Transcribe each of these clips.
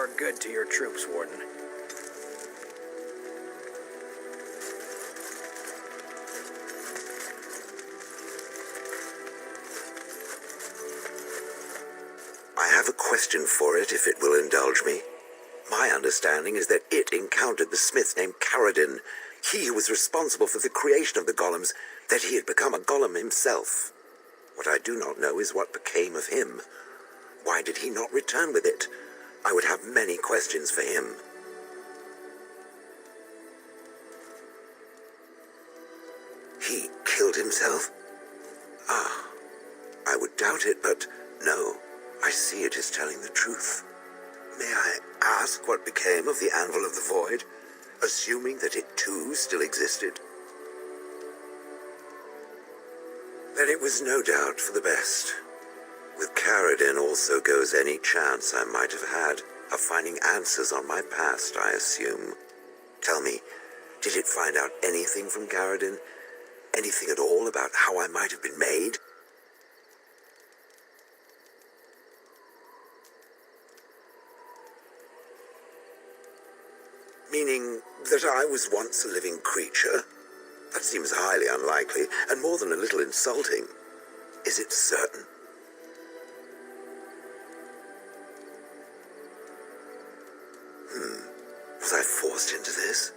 are good to your troops, Warden. I have a question for it, if it will indulge me. My understanding is that it encountered the smith named Caradin, he who was responsible for the creation of the golems, that he had become a golem himself. What I do not know is what became of him. Why did he not return with it? I would have many questions for him. He killed himself? Ah, I would doubt it, but no, I see it is telling the truth. May I ask what became of the Anvil of the Void, assuming that it too still existed? Then it was no doubt for the best. With Caradin also goes any chance I might have had of finding answers on my past, I assume. Tell me, did it find out anything from Caradin? Anything at all about how I might have been made? Meaning that I was once a living creature? That seems highly unlikely, and more than a little insulting. Is it certain? Was I forced into this?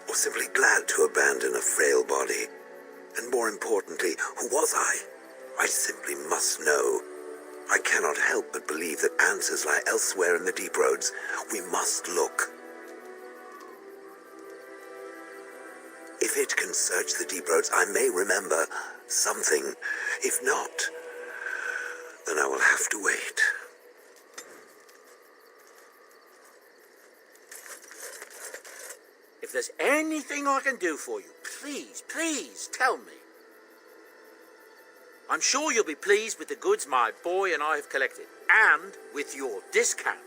Or simply glad to abandon a frail body? And more importantly, who was I? I simply must know. I cannot help but believe that answers lie elsewhere in the deep roads. We must look. If it can search the deep roads, I may remember something. If not, then I will have to wait. If there's anything I can do for you, please tell me. I'm sure you'll be pleased with the goods my boy and I have collected, and with your discount.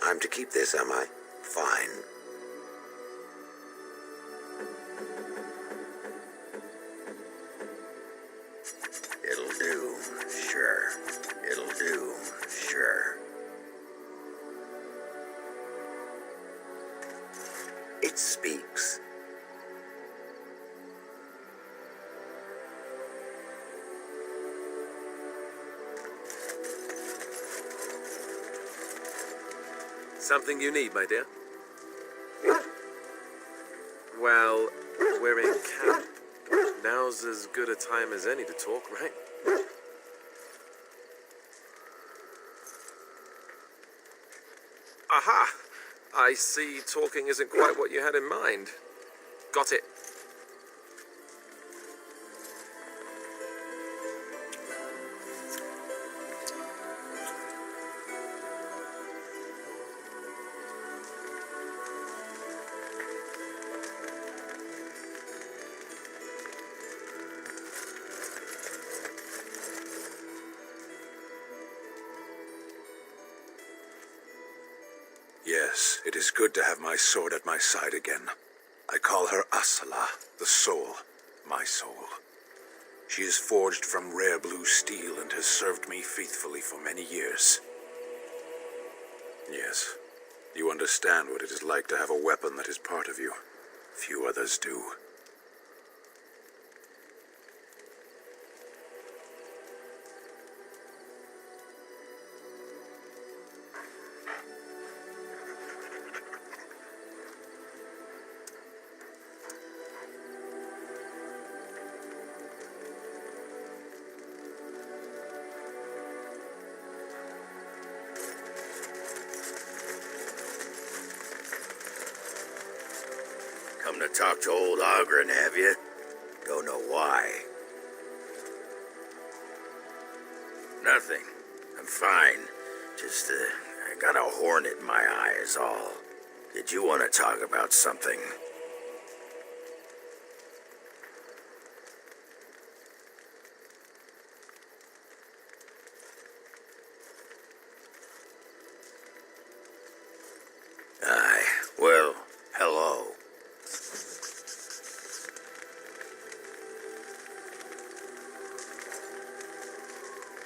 I'm to keep this, am I? Fine. It'll do, sure. It'll do, sure. It speaks. Something you need, my dear? Well, we're in camp. Now's as good a time as any to talk, right? Aha! I see talking isn't quite what you had in mind. Got it. Yes, it is good to have my sword at my side again. I call her Asala, the soul, my soul. She is forged from rare blue steel and has served me faithfully for many years. Yes, you understand what it is like to have a weapon that is part of you. Few others do. Come to talk to old Ogren, have you? Don't know why. Nothing. I'm fine. Just, I got a hornet in my eye is all. Did you want to talk about something? Aye. Well, hello.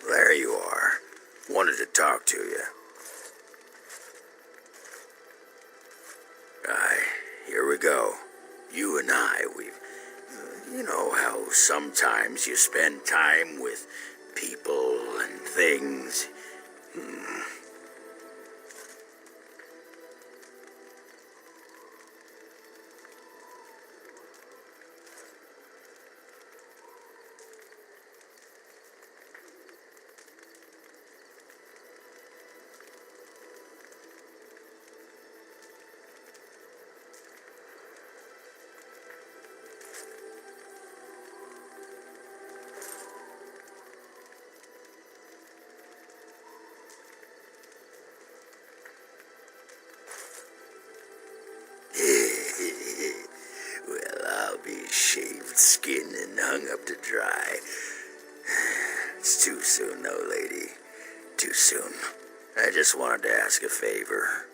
There you are. Wanted to talk to you. Aye, here we go. You and I, you know how sometimes you spend time with people and things. Well, I'll be shaved, skinned, and hung up to dry. It's too soon, though, lady. Too soon. I just wanted to ask a favor.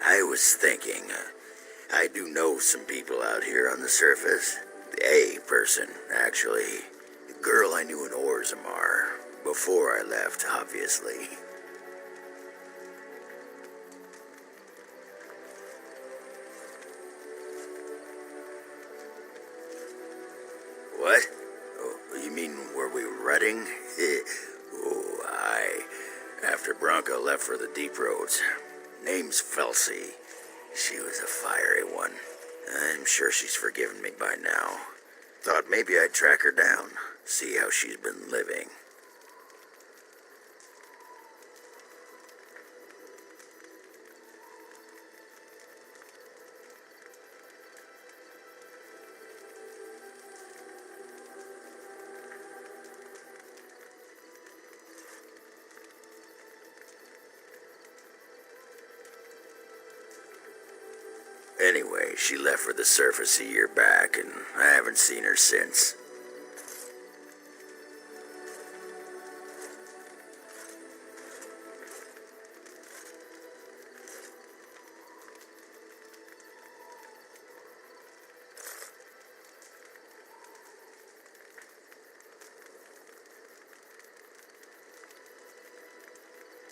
I was thinking, I do know some people out here on the surface. A person, actually. The girl I knew in Orzammar. Before I left, obviously. What? Oh, you mean were we rutting? Oh, aye. After Bronca left for the deep roads. Name's Felsi. She was a fiery one. I'm sure she's forgiven me by now. Thought maybe I'd track her down, see how she's been living. Anyway, she left for the surface a year back, and I haven't seen her since.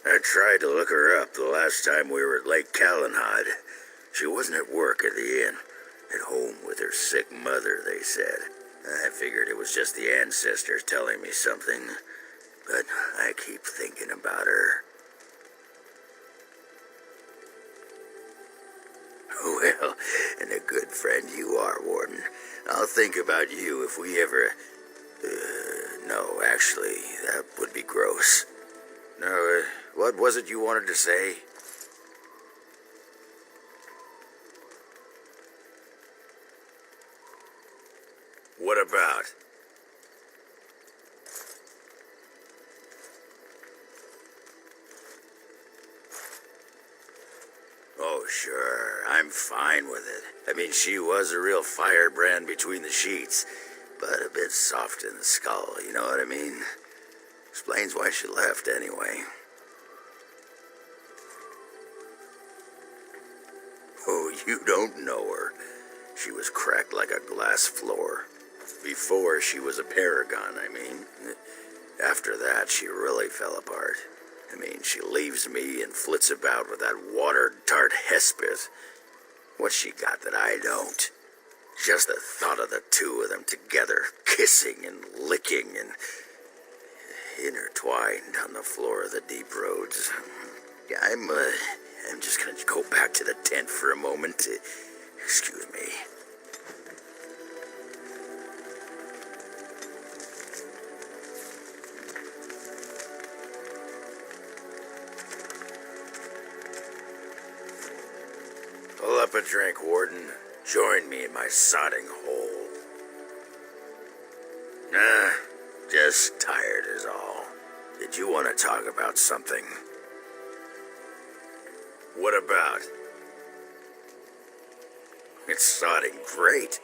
I tried to look her up the last time we were at Lake Calenhad. She wasn't at work at the inn. At home with her sick mother, they said. I figured it was just the ancestors telling me something. But I keep thinking about her. Well, and a good friend you are, Warden. I'll think about you if we ever... no, actually, that would be gross. No, what was it you wanted to say? What about? Oh, sure. I'm fine with it. I mean, she was a real firebrand between the sheets, but a bit soft in the skull, you know what I mean? Explains why she left, anyway. Oh, you don't know her. She was cracked like a glass floor. Before she was a paragon, I mean. After that, she really fell apart. I mean, she leaves me and flits about with that water-tart Hespith. What's she got that I don't? Just the thought of the two of them together, kissing and licking and intertwined on the floor of the deep roads. I'm just gonna go back to the tent for a moment. Excuse me. up a drink, Warden. Join me in my sodding hole. Nah, just tired is all. Did you want to talk about something? What about? It's sodding great.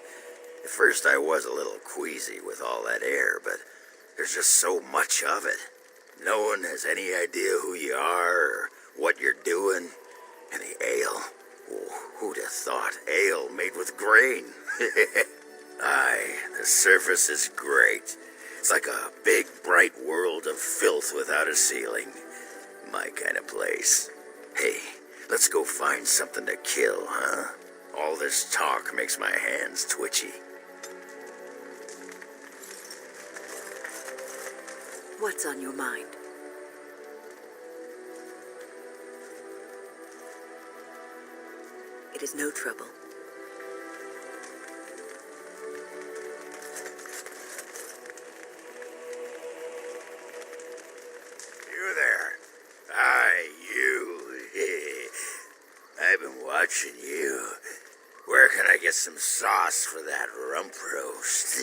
At first I was a little queasy with all that air, but there's just so much of it. No one has any idea who you are or what you're doing. And the ale. Oh, who'd have thought ale made with grain? Aye, the surface is great. It's like a big, bright world of filth without a ceiling. My kind of place. Hey, let's go find something to kill, huh? All this talk makes my hands twitchy. What's on your mind? It is no trouble. You there. Aye, you. I've been watching you. Where can I get some sauce for that rump roast?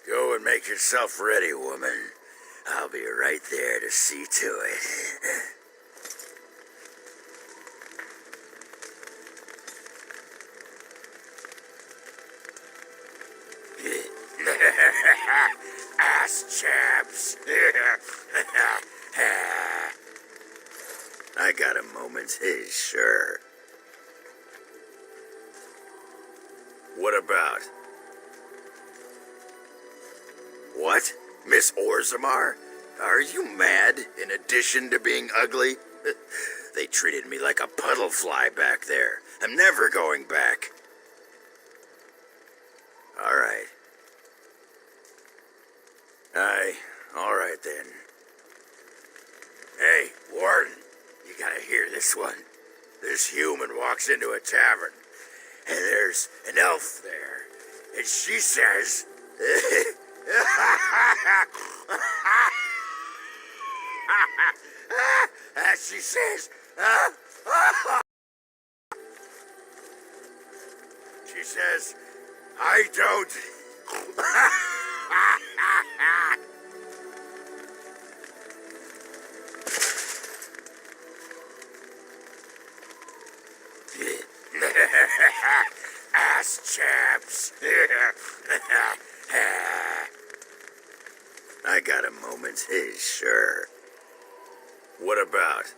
Go and make yourself ready, woman. I'll be right there to see to it. Ass chaps. I got a moment, sure. What about? What? Miss Orzammar? Are you mad, in addition to being ugly? They treated me like a puddle fly back there. I'm never going back. All right. Aye, all right then. Hey, Warden, you gotta hear this one. This human walks into a tavern, and there's an elf there, and she says... As she says, she says, I don't. Ass chaps. I got a moment, sure. What about?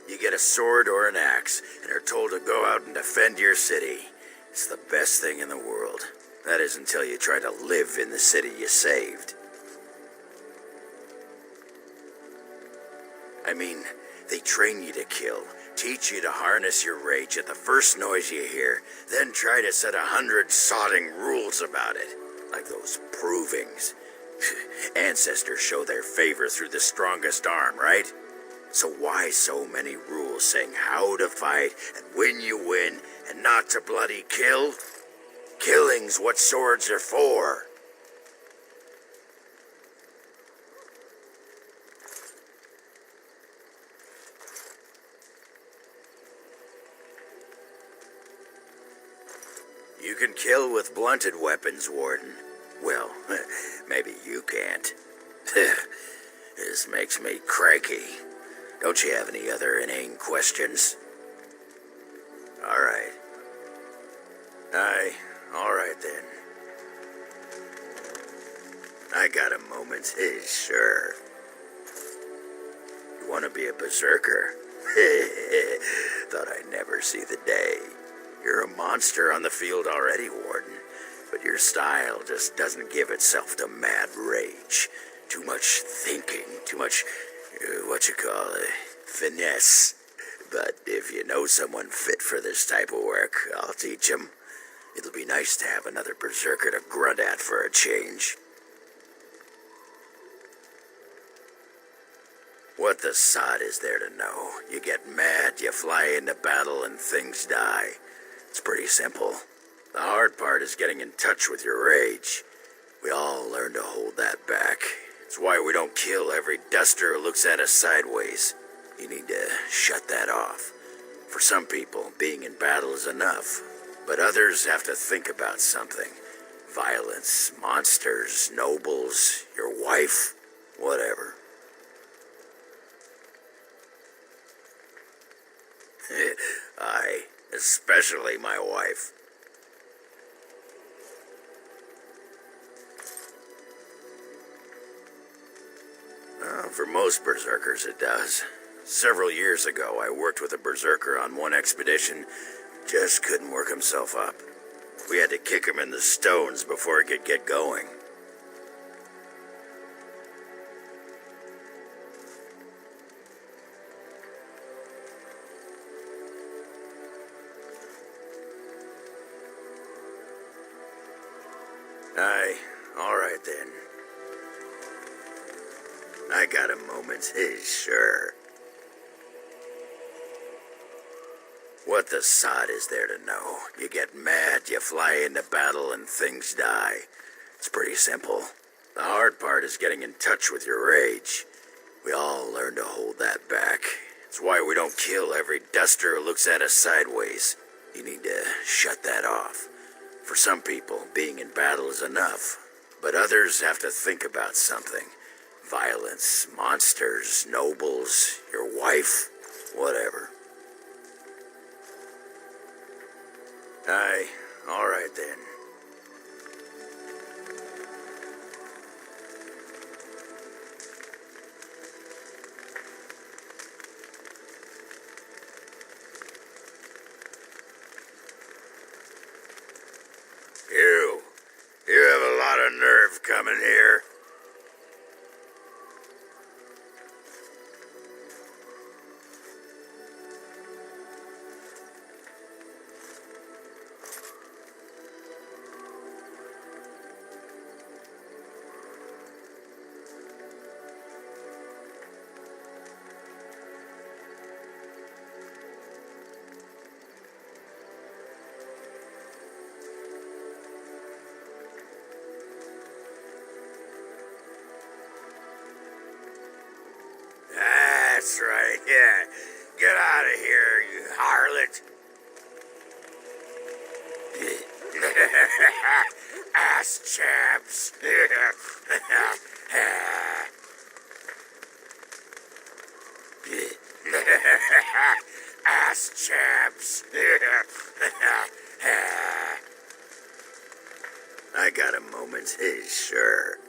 You get a sword or an axe and are told to go out and defend your city. It's the best thing in the world. That is until you try to live in the city you saved. I mean, they train you to kill, teach you to harness your rage at the first noise you hear, then try to set 100 sodding rules about it, like those provings. Ancestors show their favor through the strongest arm, right? So why so many rules saying how to fight and when you win and not to bloody kill? Killing's what swords are for. You can kill with blunted weapons, Warden. Well, maybe you can't. This makes me cranky. Don't you have any other inane questions? All right. Aye, all right then. I got a moment, sure. You want to be a berserker? Thought I'd never see the day. You're a monster on the field already, Warden. but your style just doesn't give itself to mad rage. Too much thinking, too much, finesse. But if you know someone fit for this type of work, I'll teach him. It'll be nice to have another berserker to grunt at for a change. What the sod is there to know? You get mad, you fly into battle, and things die. It's pretty simple. The hard part is getting in touch with your rage. We all learn to hold that back. It's why we don't kill every duster who looks at us sideways. You need to shut that off. For some people, being in battle is enough. But others have to think about something. Violence, monsters, nobles, your wife, whatever. Aye, especially my wife. For most berserkers, it does. Several years ago, I worked with a berserker on one expedition. Just couldn't work himself up. We had to kick him in the stones before he could get going. Aye, all right then. I got a moment, sure. What the sod is there to know? You get mad, you fly into battle, and things die. It's pretty simple. The hard part is getting in touch with your rage. We all learn to hold that back. It's why we don't kill every duster who looks at us sideways. You need to shut that off. For some people, being in battle is enough. But others have to think about something. Violence, monsters, nobles, your wife, whatever. Aye, all right then. You have a lot of nerve coming here. That's right, yeah. Get out of here, you harlot. Ass chaps. Ass chaps. I got a moment, sure.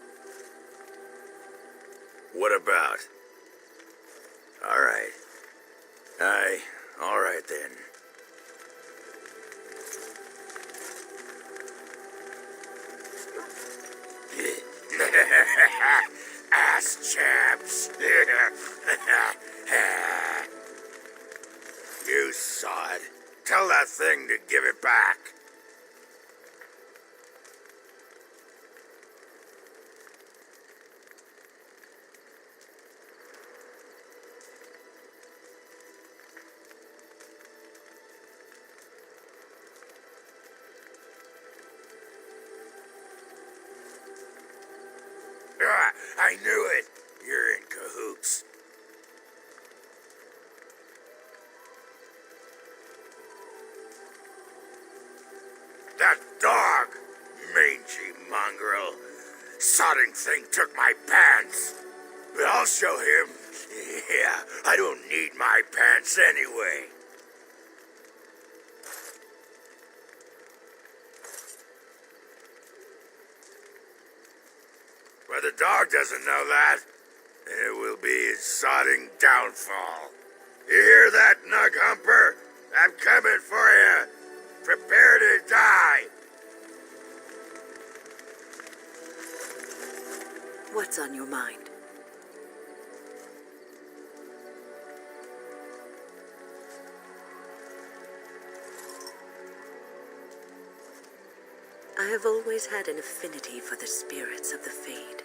What about? All right. Aye, all right then. Ass chaps. You sod. Tell that thing to give it back. I knew it. You're in cahoots. That dog! Mangy mongrel. Sodding thing took my pants. But I'll show him. Yeah, I don't need my pants anyway. But the dog doesn't know that. It will be his sodding downfall. You hear that, Nug Humper? I'm coming for you. Prepare to die. What's on your mind? I have always had an affinity for the spirits of the Fade.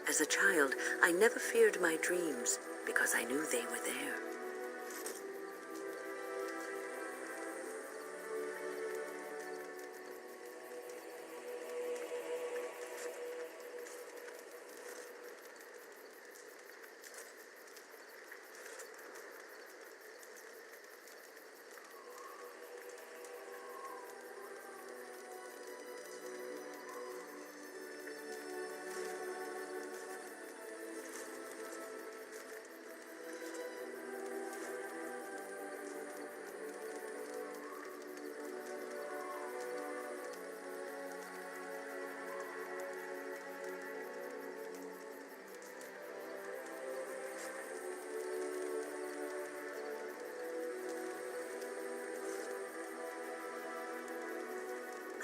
As a child, I never feared my dreams because I knew they were there.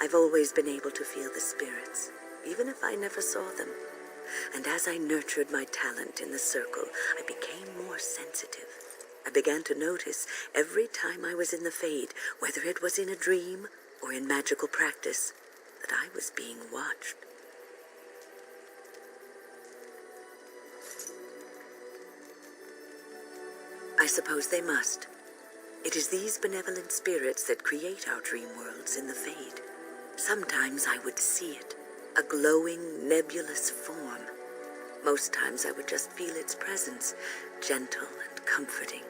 I've always been able to feel the spirits, even if I never saw them. And as I nurtured my talent in the circle, I became more sensitive. I began to notice every time I was in the Fade, whether it was in a dream or in magical practice, that I was being watched. I suppose they must. It is these benevolent spirits that create our dream worlds in the Fade. Sometimes I would see it, a glowing, nebulous form. Most times I would just feel its presence, gentle and comforting,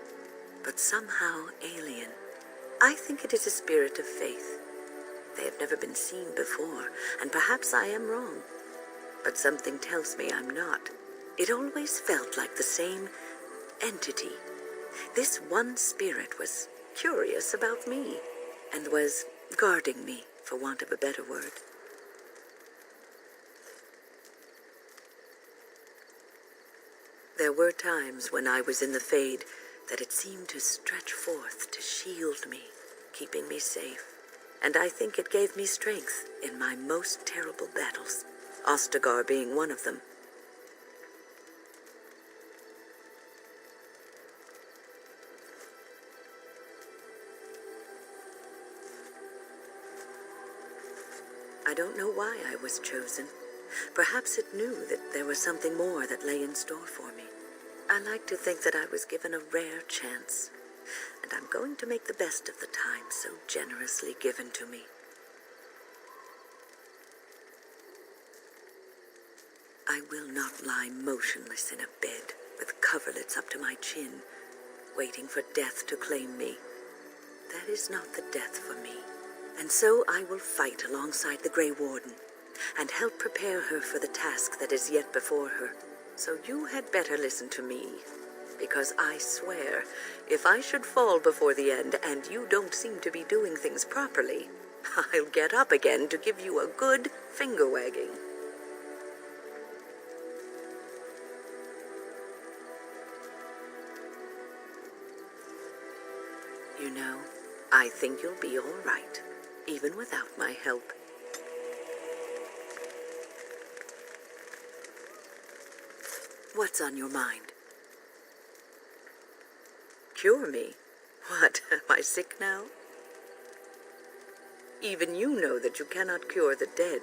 but somehow alien. I think it is a spirit of faith. They have never been seen before, and perhaps I am wrong. But something tells me I'm not. It always felt like the same entity. This one spirit was curious about me, and was guarding me, for want of a better word. There were times when I was in the Fade that it seemed to stretch forth to shield me, keeping me safe. And I think it gave me strength in my most terrible battles, Ostagar being one of them. I don't know why I was chosen. Perhaps it knew that there was something more that lay in store for me. I like to think that I was given a rare chance, and I'm going to make the best of the time so generously given to me. I will not lie motionless in a bed with coverlets up to my chin, waiting for death to claim me. That is not the death for me. And so I will fight alongside the Grey Warden, and help prepare her for the task that is yet before her. So you had better listen to me, because I swear, if I should fall before the end and you don't seem to be doing things properly, I'll get up again to give you a good finger wagging. You know, I think you'll be all right, even without my help. What's on your mind? Cure me? What, am I sick now? Even you know that you cannot cure the dead.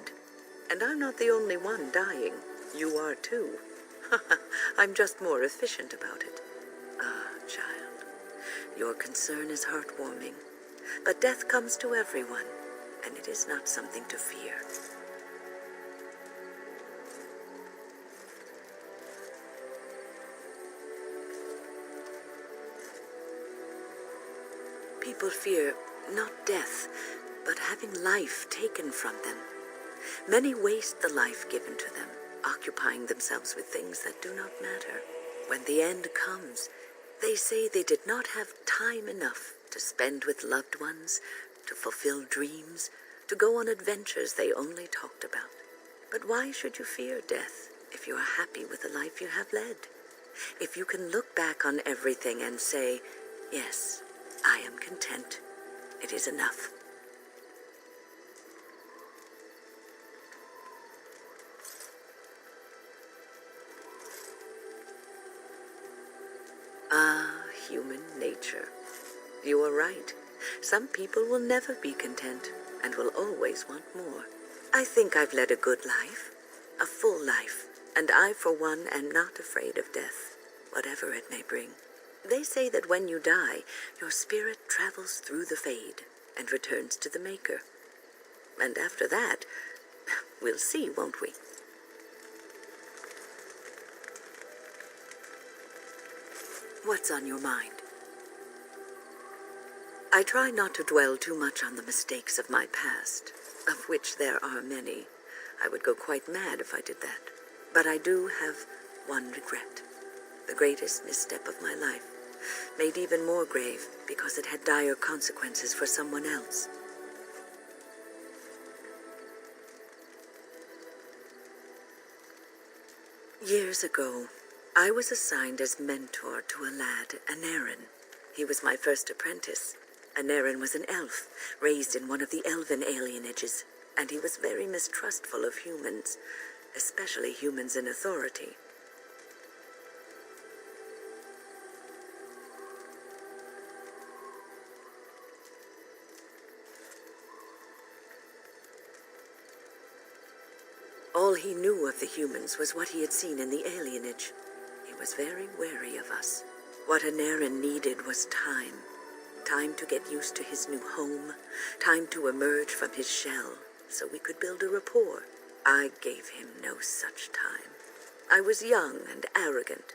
And I'm not the only one dying. You are too. I'm just more efficient about it. Ah, child, your concern is heartwarming. But death comes to everyone, and it is not something to fear. People fear not death, but having life taken from them. Many waste the life given to them, occupying themselves with things that do not matter. When the end comes, they say they did not have time enough to spend with loved ones, to fulfill dreams, to go on adventures they only talked about. But why should you fear death if you are happy with the life you have led? If you can look back on everything and say, yes, I am content. It is enough. You are right. Some people will never be content and will always want more. I think I've led a good life, a full life, and I, for one, am not afraid of death, whatever it may bring. They say that when you die, your spirit travels through the fade and returns to the Maker. And after that, we'll see, won't we? What's on your mind? I try not to dwell too much on the mistakes of my past, of which there are many. I would go quite mad if I did that. But I do have one regret. The greatest misstep of my life, made even more grave because it had dire consequences for someone else. Years ago, I was assigned as mentor to a lad, Anarin. He was my first apprentice. Anarin was an elf, raised in one of the elven alienages, and he was very mistrustful of humans, especially humans in authority. All he knew of the humans was what he had seen in the alienage. He was very wary of us. What Anarin needed was time. Time to get used to his new home, time to emerge from his shell, so we could build a rapport. I gave him no such time. I was young and arrogant.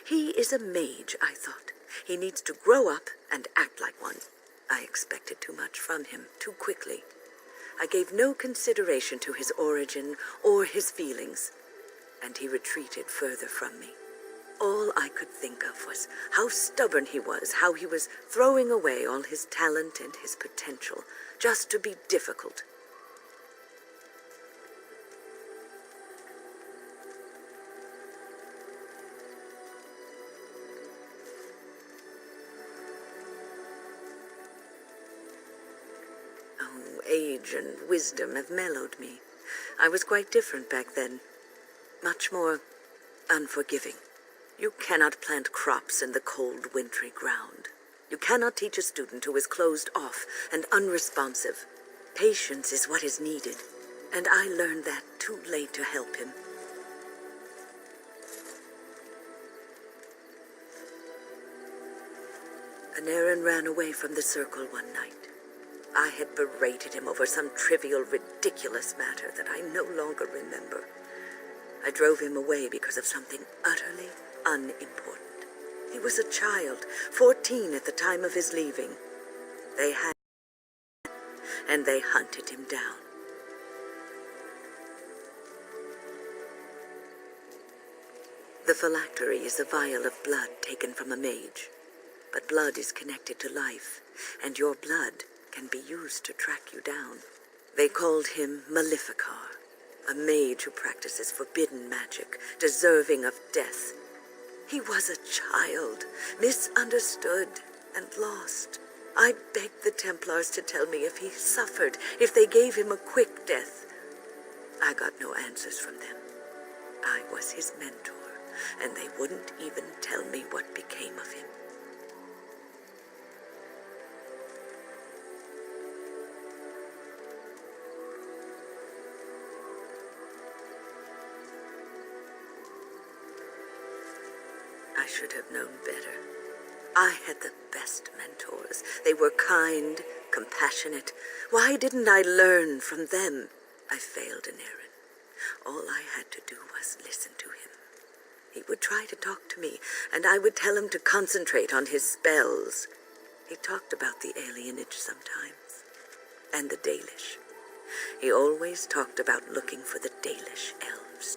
He is a mage, I thought. He needs to grow up and act like one. I expected too much from him, too quickly. I gave no consideration to his origin or his feelings, and he retreated further from me. All I could think of was how stubborn he was, how he was throwing away all his talent and his potential, just to be difficult. Oh, age and wisdom have mellowed me. I was quite different back then, much more unforgiving. You cannot plant crops in the cold, wintry ground. You cannot teach a student who is closed off and unresponsive. Patience is what is needed, and I learned that too late to help him. Anarin ran away from the circle one night. I had berated him over some trivial, ridiculous matter that I no longer remember. I drove him away because of something utterly unimportant. He was a child, 14 at the time of his leaving. They had him, and they hunted him down. The phylactery is a vial of blood taken from a mage. But blood is connected to life, and your blood can be used to track you down. They called him Maleficar, a mage who practices forbidden magic, deserving of death. He was a child, misunderstood and lost. I begged the Templars to tell me if he suffered, if they gave him a quick death. I got no answers from them. I was his mentor, and they wouldn't even tell me what became of him. I should have known better. I had the best mentors. They were kind, compassionate. Why didn't I learn from them? I failed Anarin. All I had to do was listen to him. He would try to talk to me, and I would tell him to concentrate on his spells. He talked about the alienage sometimes, and the Dalish. He always talked about looking for the Dalish elves.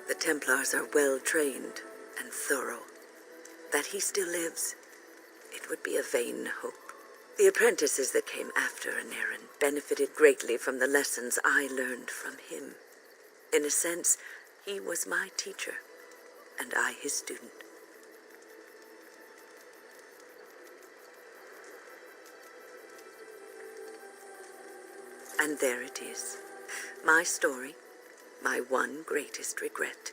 The Templars are well-trained and thorough. That he still lives, it would be a vain hope. The apprentices that came after Anarin benefited greatly from the lessons I learned from him. In a sense, he was my teacher, and I his student. And there it is. My story, my one greatest regret.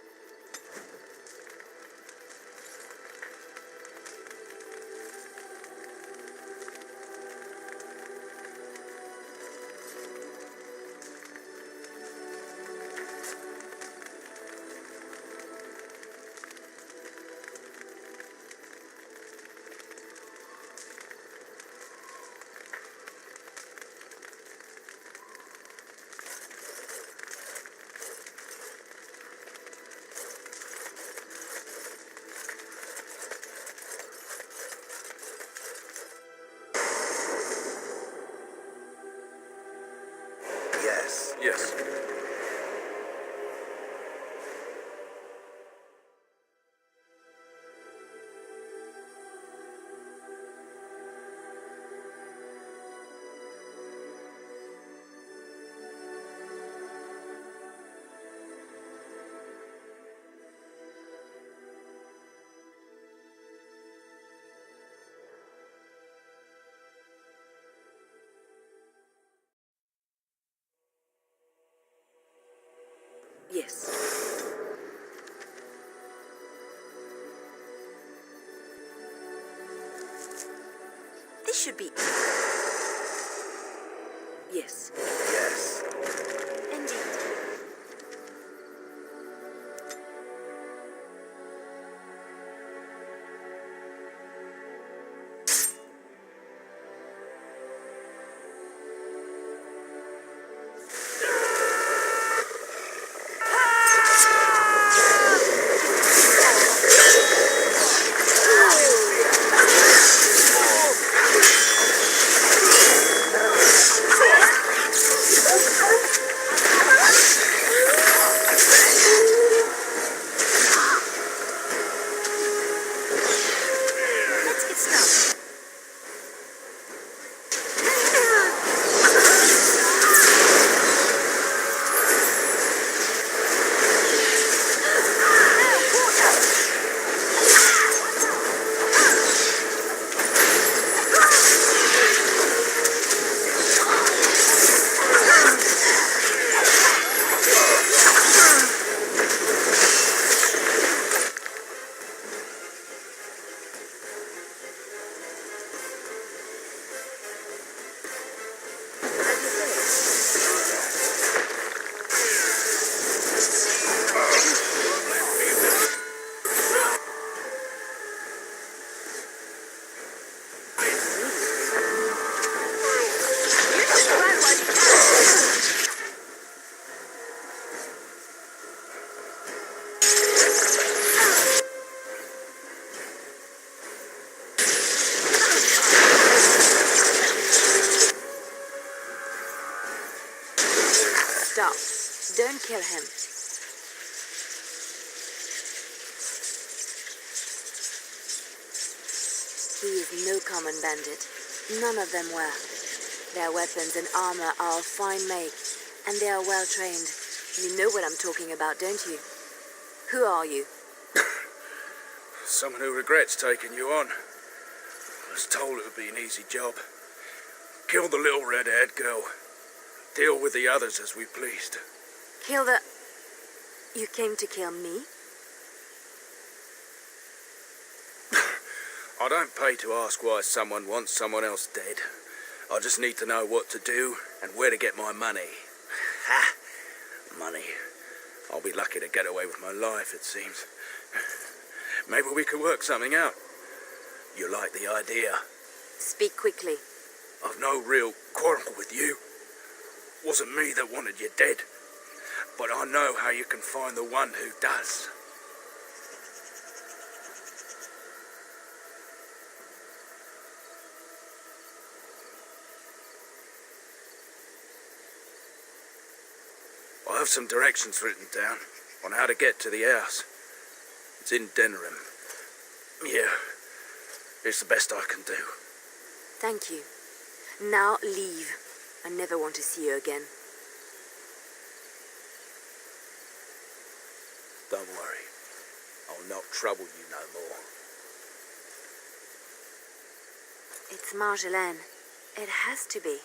Yes. Yes. Yes. This should be... Yes. Yes. Indeed. Let's get started. Stop. Don't kill him. He is no common bandit. None of them were. Their weapons and armor are of fine make, and they are well trained. You know what I'm talking about, don't you? Who are you? Someone who regrets taking you on. I was told it would be an easy job. Kill the little red-haired girl. Deal with the others as we pleased. Kill the... You came to kill me? I don't pay to ask why someone wants someone else dead. I just need to know what to do and where to get my money. Ha! Money. I'll be lucky to get away with my life, it seems. Maybe we could work something out. You like the idea? Speak quickly. I've no real quarrel with you. Wasn't me that wanted you dead. But I know how you can find the one who does. I have some directions written down on how to get to the house. It's in Denham. Yeah, it's the best I can do. Thank you. Now leave. I never want to see you again. Don't worry. I'll not trouble you no more. It's Marjolaine. It has to be.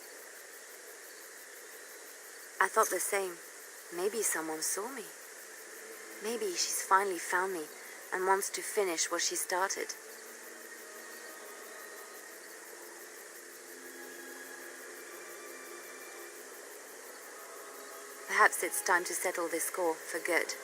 I thought the same. Maybe someone saw me. Maybe she's finally found me and wants to finish what she started. Perhaps it's time to settle this score for good.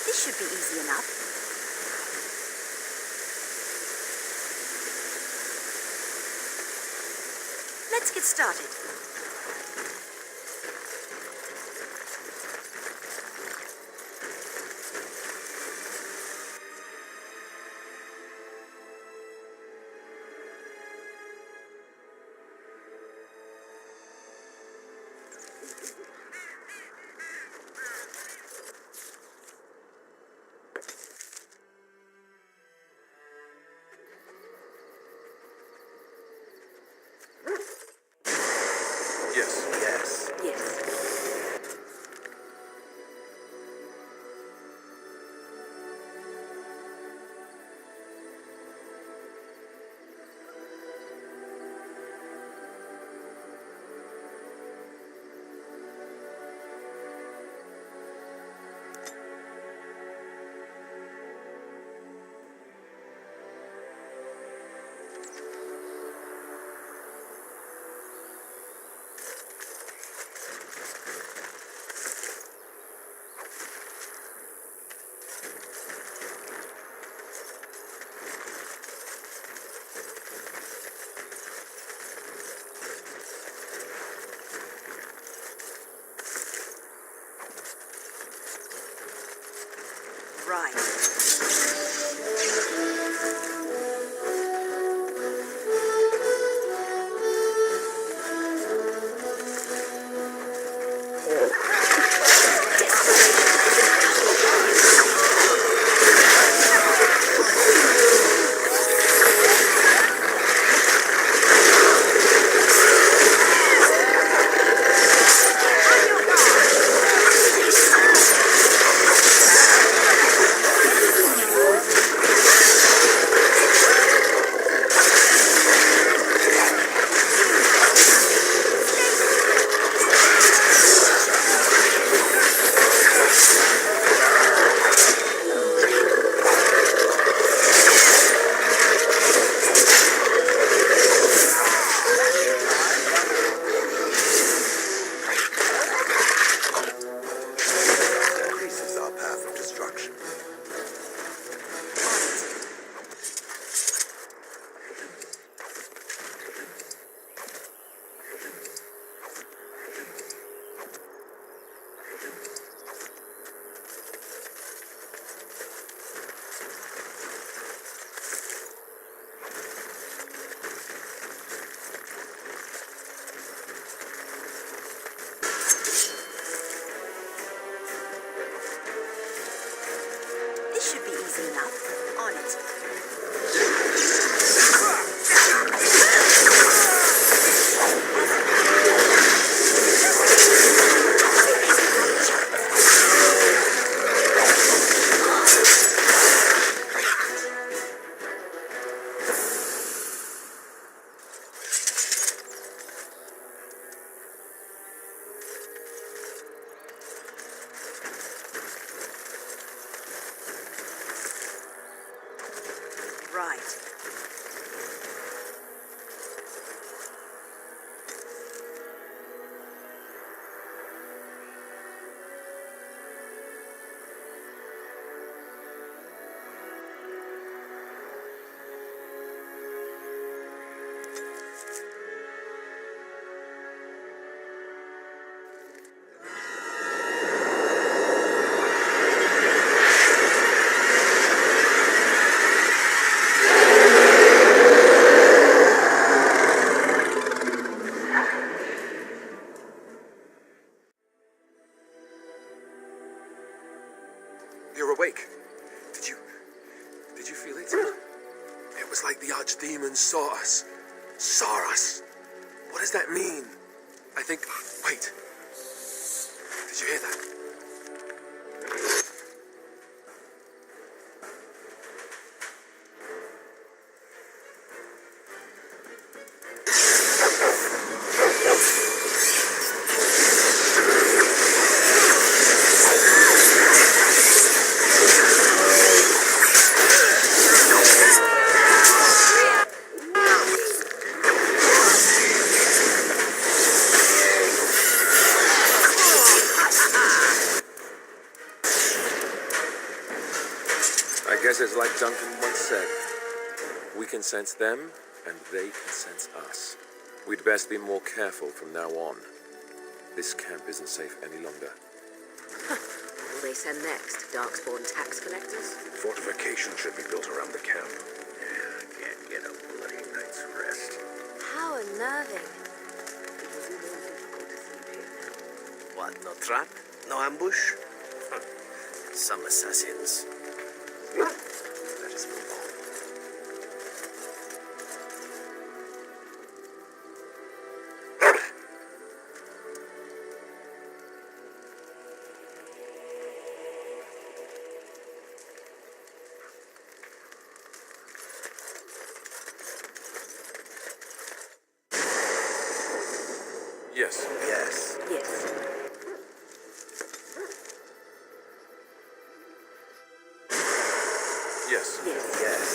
This should be easy enough. Let's get started. Yes. Yes. saw us. Saw us. What does that mean? I think... Wait. Did you hear that? I guess it's like Duncan once said. We can sense them, and they can sense us. We'd best be more careful from now on. This camp isn't safe any longer. What will they send next? Darkspawn tax collectors? Fortification should be built around the camp. Yeah, I can't get a bloody night's rest. How unnerving. What, no trap? No ambush? Some assassins. Let us move on. Yes. Yes. Yes. Yes. Yes. Yes.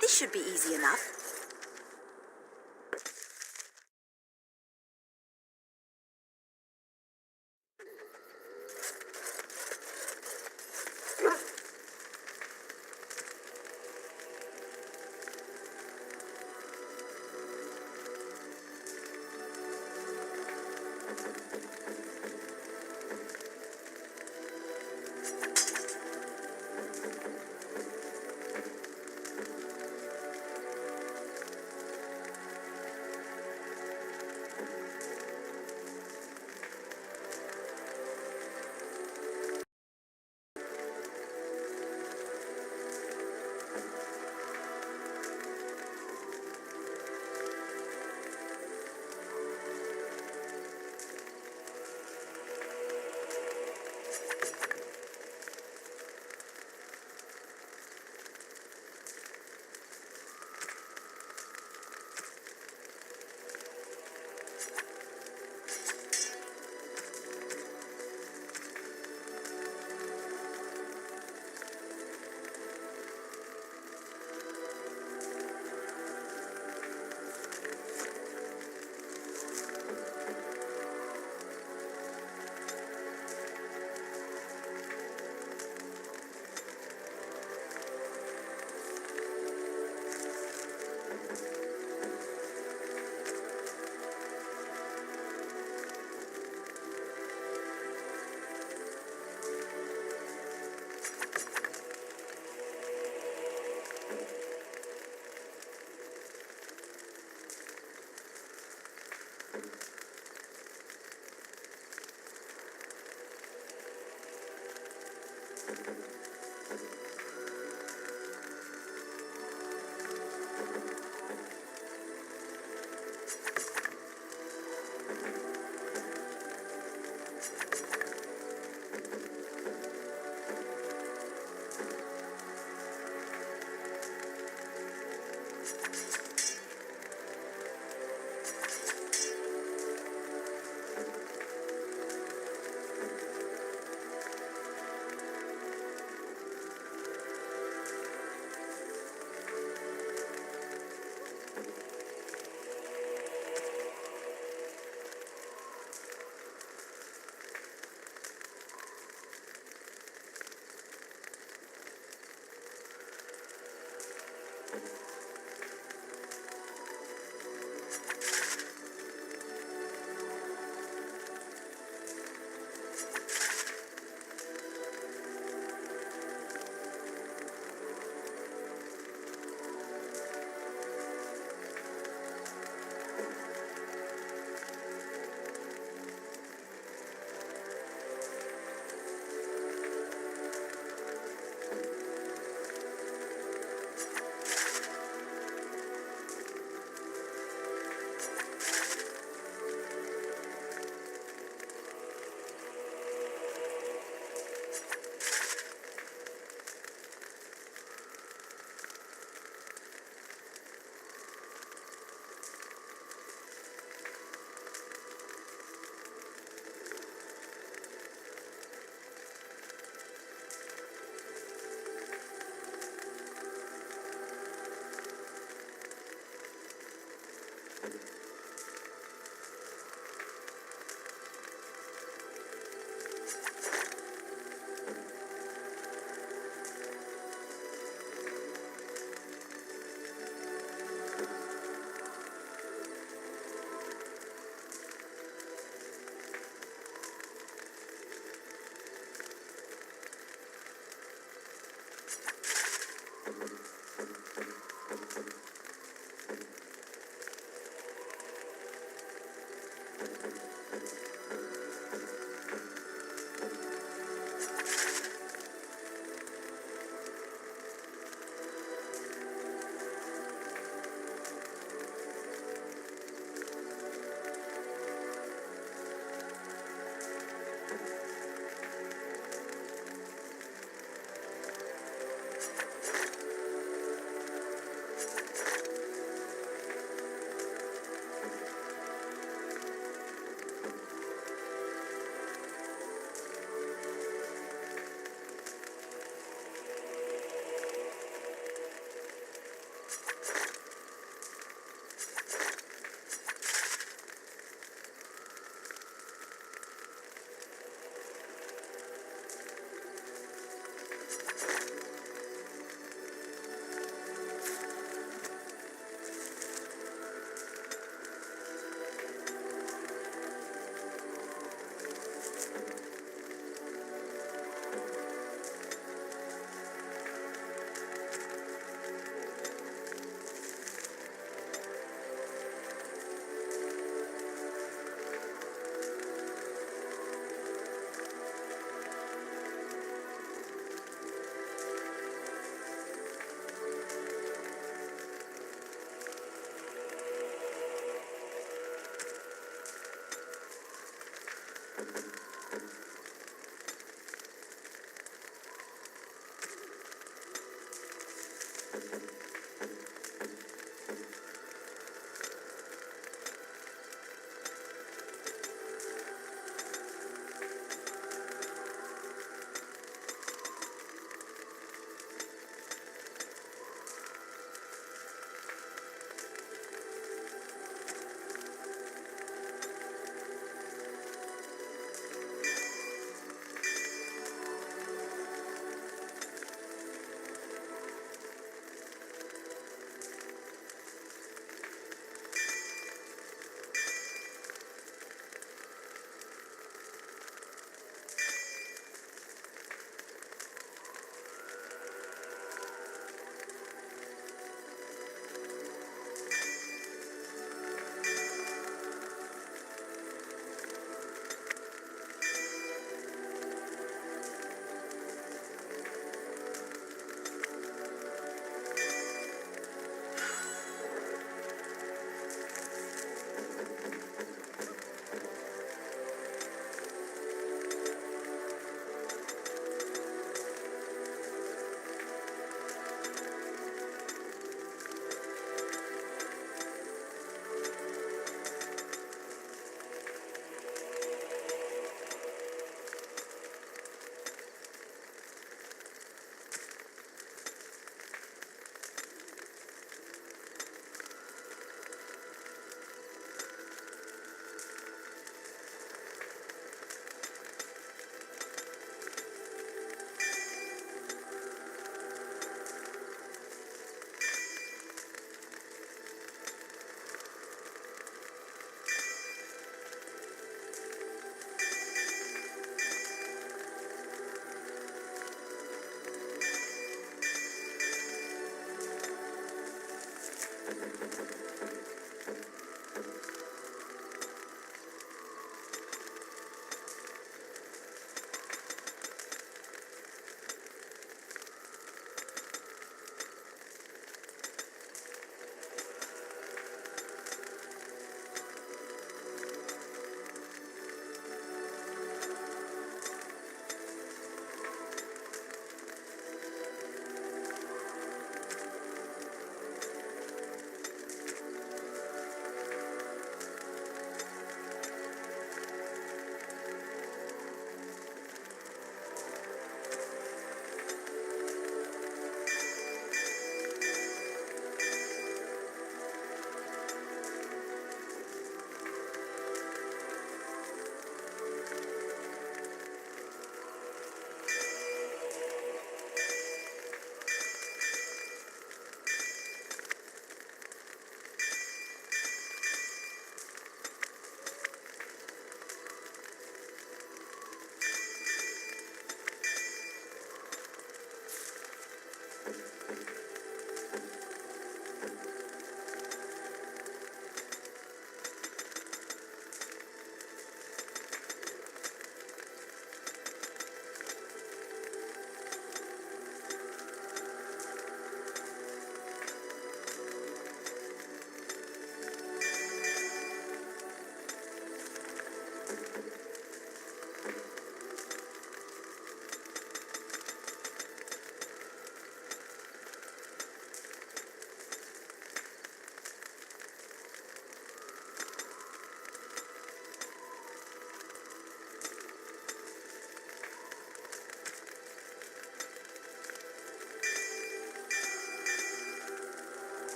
This should be easy enough.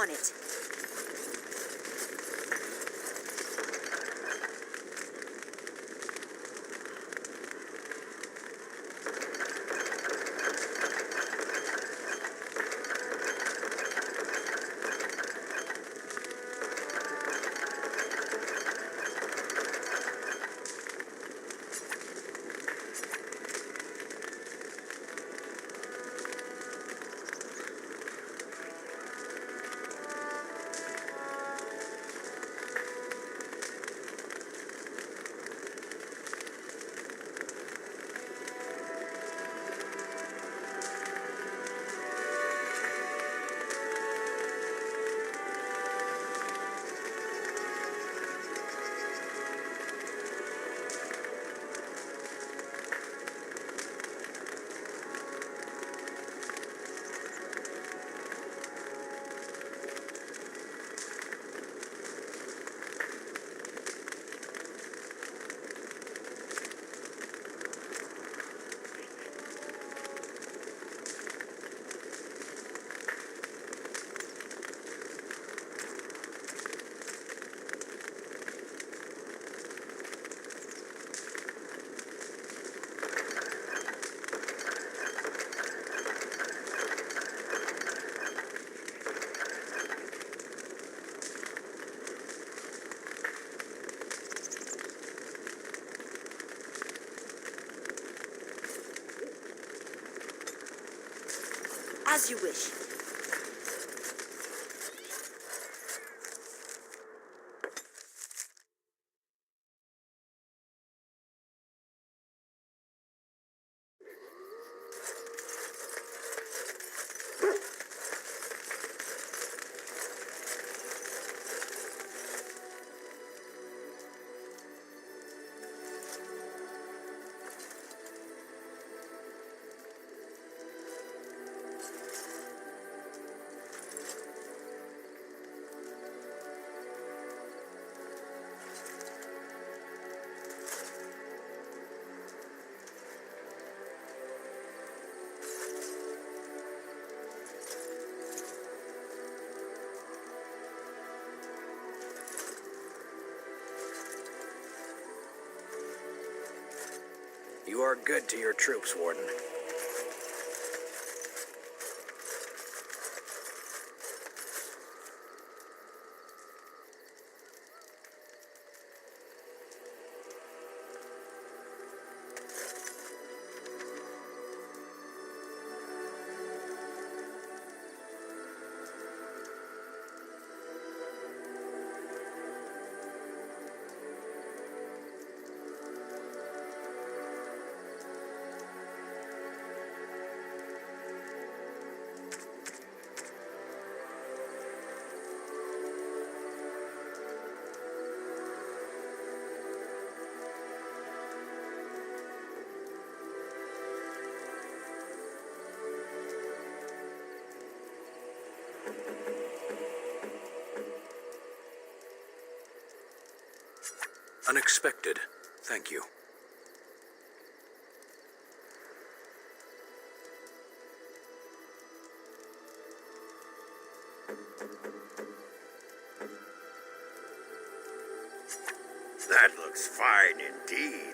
on it. As you wish. You are good to your troops, Warden. Unexpected. Thank you. That looks fine indeed.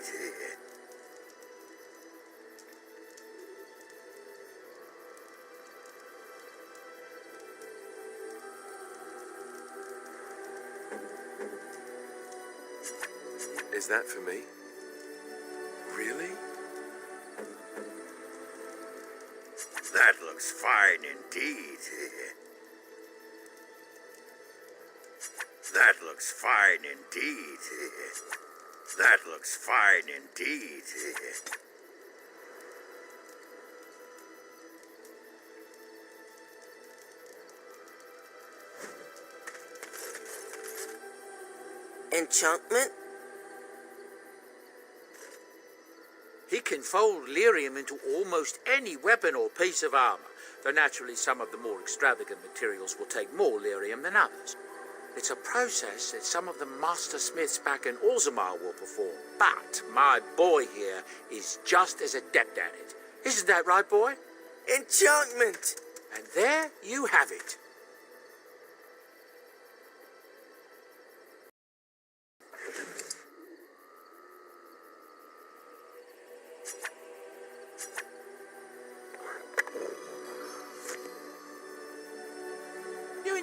Is that for me? Really? That looks fine indeed. That looks fine indeed. That looks fine indeed. Enchantment? He can fold lyrium into almost any weapon or piece of armor, though naturally some of the more extravagant materials will take more lyrium than others. It's a process that some of the master smiths back in Orzammar will perform, but my boy here is just as adept at it. Isn't that right, boy? Enchantment! And there you have it.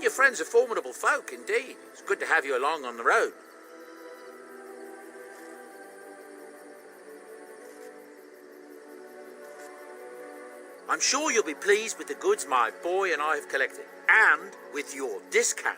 and your friends are formidable folk indeed. It's good to have you along on the road. I'm sure you'll be pleased with the goods my boy and I have collected, and with your discount.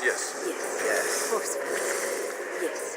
Yes. Yes. Of course. Yes.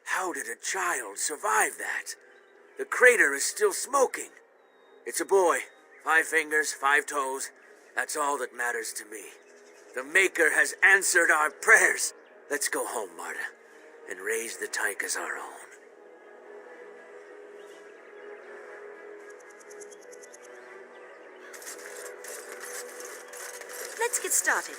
How did a child survive that? The crater is still smoking. It's a boy. 5 fingers, 5 toes. That's all that matters to me. The Maker has answered our prayers. Let's go home, Marta, and raise the tyke as our own. Let's get started.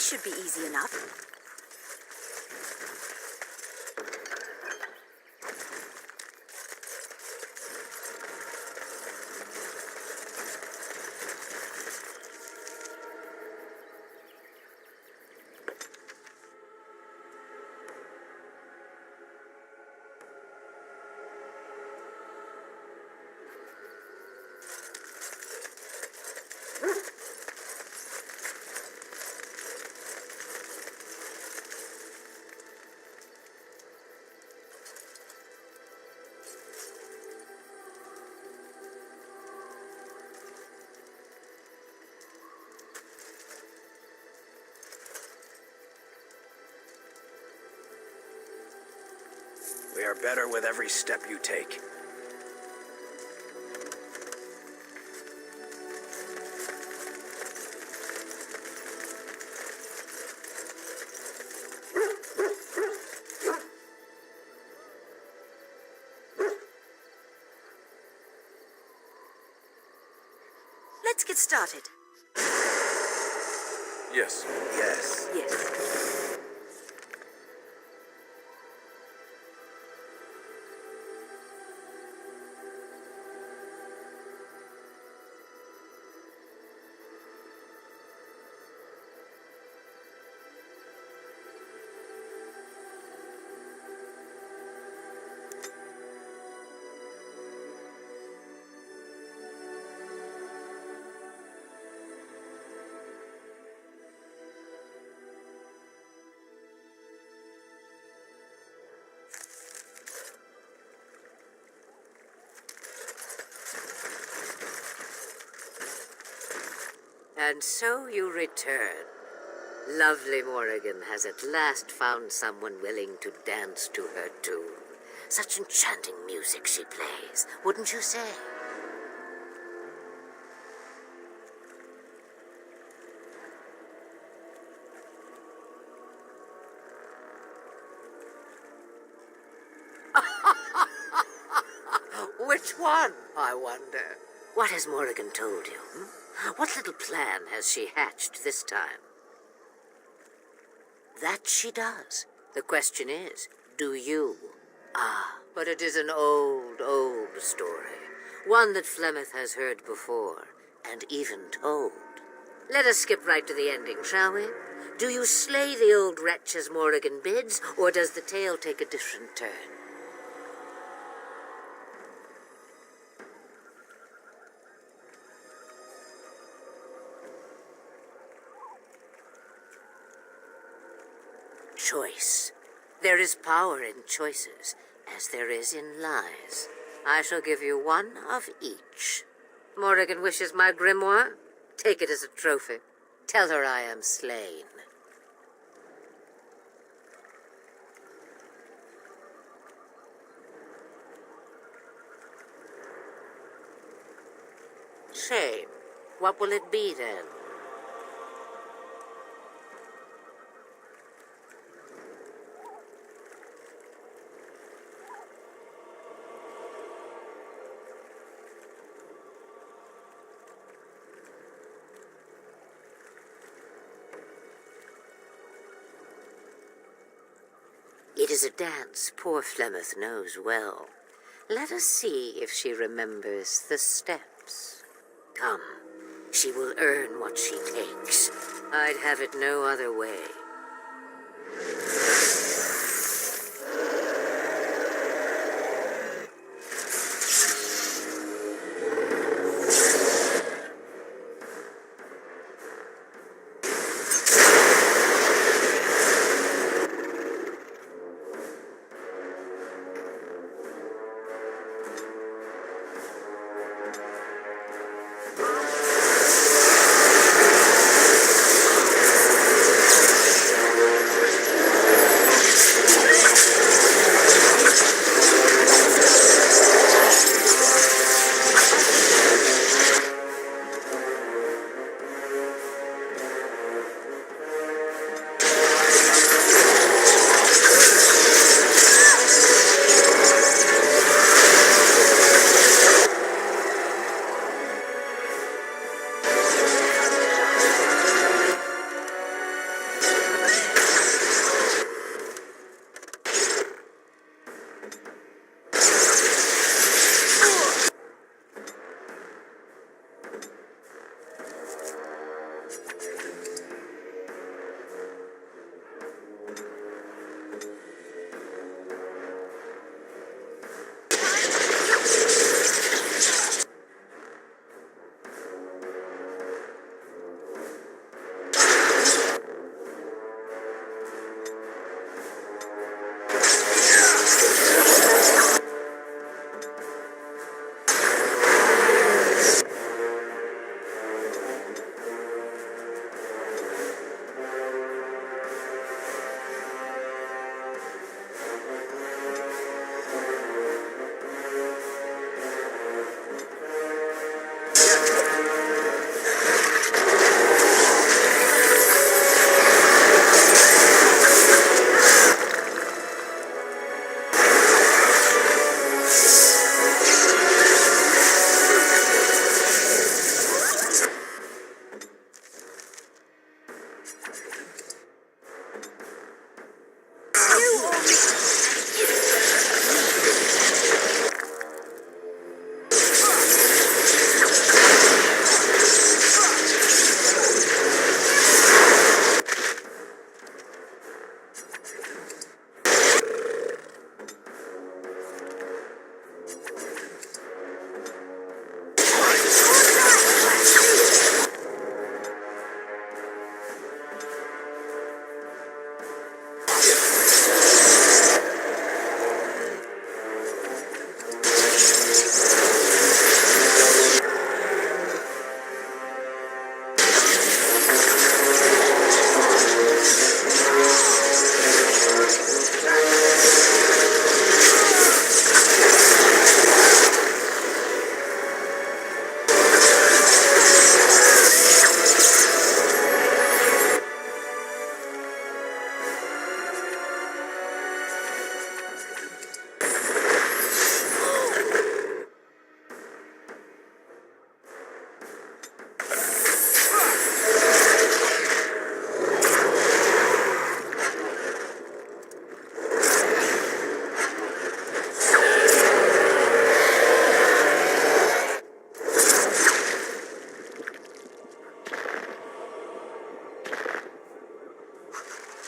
should be easy enough. We are better with every step you take. Let's get started. Yes. Yes. Yes. And so you return. Lovely Morrigan has at last found someone willing to dance to her tune. Such enchanting music she plays, wouldn't you say? Which one, I wonder? What has Morrigan told you? What little plan has she hatched this time? That she does. The question is, do you? Ah, but it is an old, old story. One that Flemeth has heard before, and even told. Let us skip right to the ending, shall we? Do you slay the old wretch as Morrigan bids, or does the tale take a different turn? Choice. There is power in choices, as there is in lies. I shall give you one of each. Morrigan wishes my grimoire? Take it as a trophy. Tell her I am slain. Shame. What will it be then? It is a dance poor Flemeth knows well. Let us see if she remembers the steps. Come, she will earn what she takes. I'd have it no other way.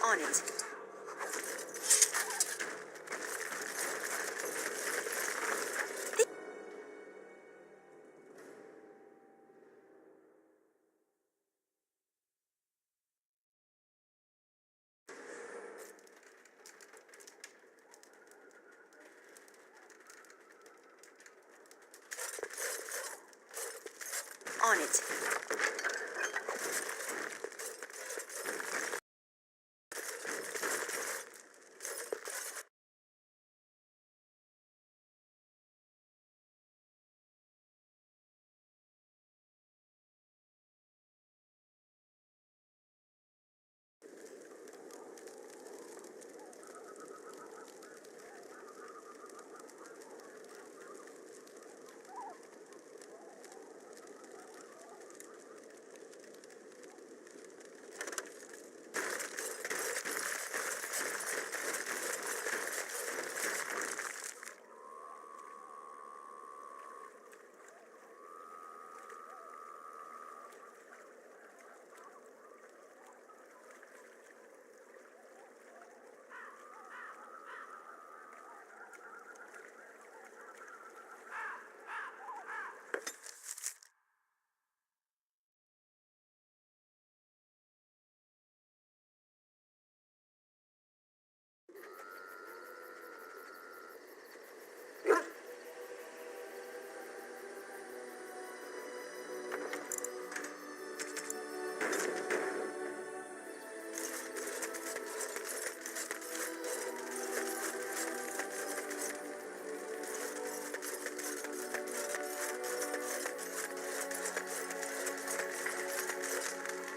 On it. On it.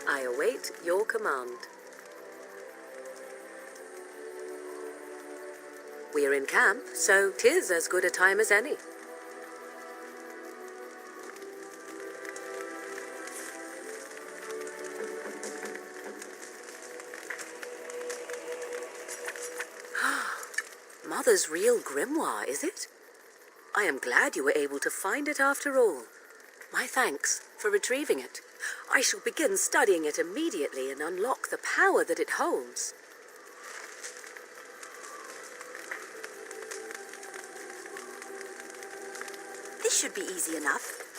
I await your command. We're in camp, so 'tis as good a time as any. Mother's real grimoire, is it? I am glad you were able to find it after all. My thanks for retrieving it. I shall begin studying it immediately and unlock the power that it holds. This should be easy enough.